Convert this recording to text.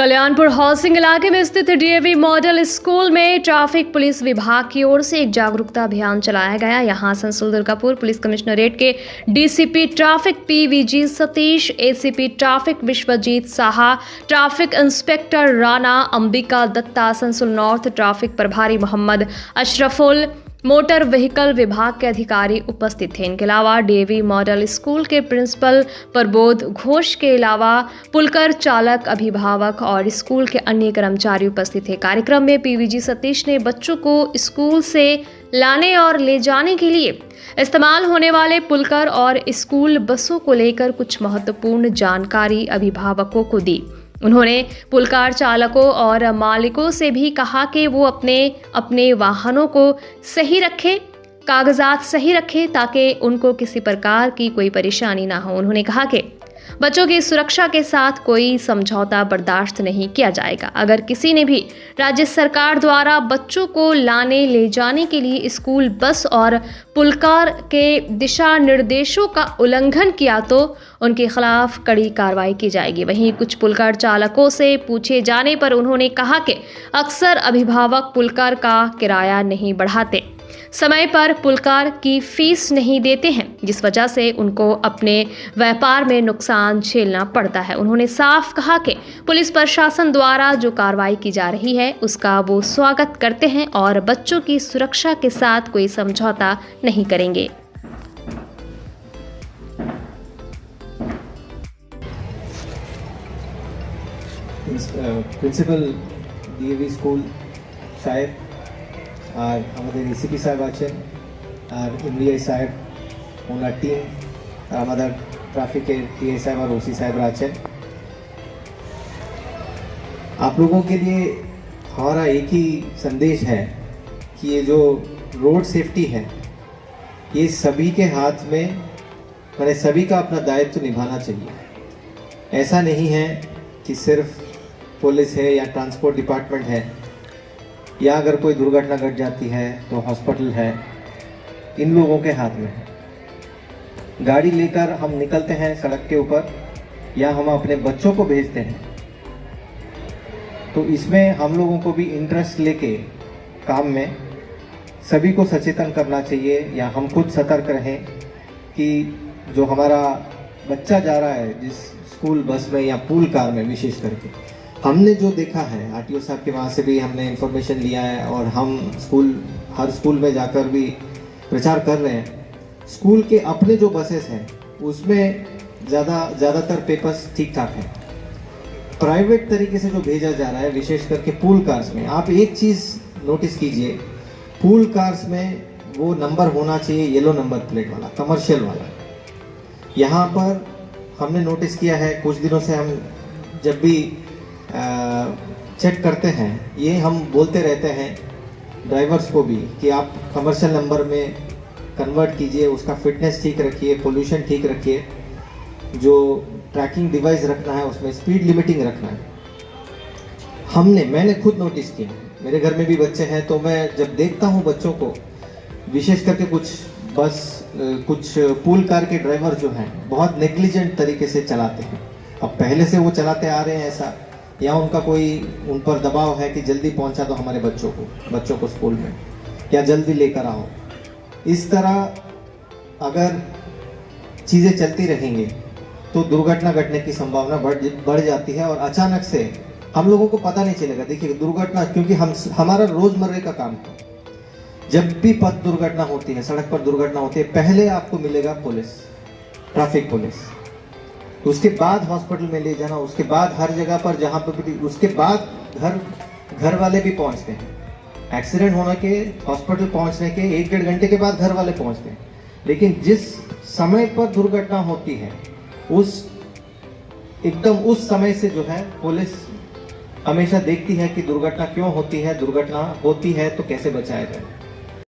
Kalyanpur housing इलाके में स्थित डीएवी मॉडल स्कूल में ट्रैफिक पुलिस विभाग की ओर से एक जागरूकता अभियान चलाया गया। यहां संसुल दुर्गापुर पुलिस कमिश्नरेट के DCP traffic P V G Satish, ACP traffic Biswajit Saha, traffic inspector Rana Ambika Dutta, संसुल नॉर्थ ट्रैफिक प्रभारी मोहम्मद अशरफुल, मोटर व्हीकल विभाग के अधिकारी उपस्थित थे। इनके अलावा डीएवी मॉडल स्कूल के प्रिंसिपल प्रबोध घोष के अलावा पुलकर चालक, अभिभावक और स्कूल के अन्य कर्मचारी उपस्थित थे। कार्यक्रम में पीवीजी सतीश ने बच्चों को स्कूल से लाने और ले जाने के लिए इस्तेमाल होने वाले पुलकर और स्कूल बसों को लेकर कुछ महत्वपूर्ण जानकारी अभिभावकों को दी। उन्होंने पुलकार चालकों और मालिकों से भी कहा कि वो अपने वाहनों को सही रखें, कागजात सही रखें ताकि उनको किसी प्रकार की कोई परेशानी ना हो। उन्होंने कहा कि बच्चों की सुरक्षा के साथ कोई समझौता बर्दाश्त नहीं किया जाएगा। अगर किसी ने भी राज्य सरकार द्वारा बच्चों को लाने ले जाने के लिए स्कूल बस और पुलकार के दिशा निर्देशों का उल्लंघन किया तो उनके खिलाफ कड़ी कार्रवाई की जाएगी। वहीं कुछ पुलकार चालकों से पूछे जाने पर उन्होंने कहा कि अक्सर अभिभावक पुलकार का किराया नहीं बढ़ाते, समय पर पुलकार की फीस नहीं देते हैं, जिस वजह से उनको अपने व्यापार में नुकसान झेलना पड़ता है। उन्होंने साफ कहा कि पुलिस प्रशासन द्वारा जो कार्रवाई की जा रही है उसका वो स्वागत करते हैं और बच्चों की सुरक्षा के साथ कोई समझौता नहीं करेंगे। प्रिंसिपल डीएवी स्कूल शायद আর আমাদের এসিপি সাহেব আছেন আর এমডিআই সাহেব ওনার টিম আর আমাদের ট্রাফিকের টিআই साहब और ओसी साहब আছেন। आप लोगों के लिए हमारा एक ही संदेश है कि ये जो रोड सेफ्टी है ये सभी के हाथ में, मैंने सभी का अपना दायित्व निभाना चाहिए। ऐसा नहीं है कि सिर्फ पुलिस है या ट्रांसपोर्ट डिपार्टमेंट है या अगर कोई दुर्घटना घट जाती है तो हॉस्पिटल है, इन लोगों के हाथ में है। गाड़ी लेकर हम निकलते हैं सड़क के ऊपर या हम अपने बच्चों को भेजते हैं तो इसमें हम लोगों को भी इंटरेस्ट लेके काम में सभी को सचेतन करना चाहिए या हम खुद सतर्क रहें कि जो हमारा बच्चा जा रहा है जिस स्कूल बस में या पूल कार में, विशेष करके हमने जो देखा है आरटीओ साहब के वहाँ से भी हमने इंफॉर्मेशन लिया है और हम हर स्कूल में जाकर भी प्रचार कर रहे हैं। स्कूल के अपने जो बसेस हैं उसमें ज़्यादातर पेपर्स ठीक ठाक है। प्राइवेट तरीके से जो भेजा जा रहा है विशेष करके पूल कार्स में, आप एक चीज़ नोटिस कीजिए, पूल कार्स में वो नंबर होना चाहिए येलो नंबर प्लेट वाला, कमर्शियल वाला। यहाँ पर हमने नोटिस किया है कुछ दिनों से, हम जब भी चेक करते हैं ये हम बोलते रहते हैं ड्राइवर्स को भी कि आप कमर्शियल नंबर में कन्वर्ट कीजिए, उसका फिटनेस ठीक रखिए, पोल्यूशन ठीक रखिए, जो ट्रैकिंग डिवाइस रखना है उसमें स्पीड लिमिटिंग रखना है। मैंने खुद नोटिस किया, मेरे घर में भी बच्चे हैं तो मैं जब देखता हूँ बच्चों को, विशेष करके कुछ पूल कार के ड्राइवर जो हैं बहुत नेग्लिजेंट तरीके से चलाते हैं। अब पहले से वो चलाते आ रहे हैं ऐसा, या उनका कोई उन पर दबाव है कि जल्दी पहुंचा दो हमारे बच्चों को स्कूल में या जल्दी लेकर आओ। इस तरह अगर चीज़ें चलती रहेंगी तो दुर्घटना घटने की संभावना बढ़ जाती है और अचानक से हम लोगों को पता नहीं चलेगा। देखिए दुर्घटना, क्योंकि हमारा रोजमर्रे का काम है, जब भी पथ दुर्घटना होती है, सड़क पर दुर्घटना होती है, पहले आपको मिलेगा पुलिस, ट्रैफिक पुलिस, उसके बाद हॉस्पिटल में ले जाना, उसके बाद हर जगह पर जहाँ पर भी, उसके बाद घर वाले भी पहुँचते हैं। एक्सीडेंट होने के, हॉस्पिटल पहुँचने के 1-1.5 घंटे के बाद घर वाले पहुँचते हैं। लेकिन जिस समय पर दुर्घटना होती है उस समय से जो है पुलिस हमेशा देखती है कि दुर्घटना क्यों होती है, दुर्घटना होती है तो कैसे बचाया जाए।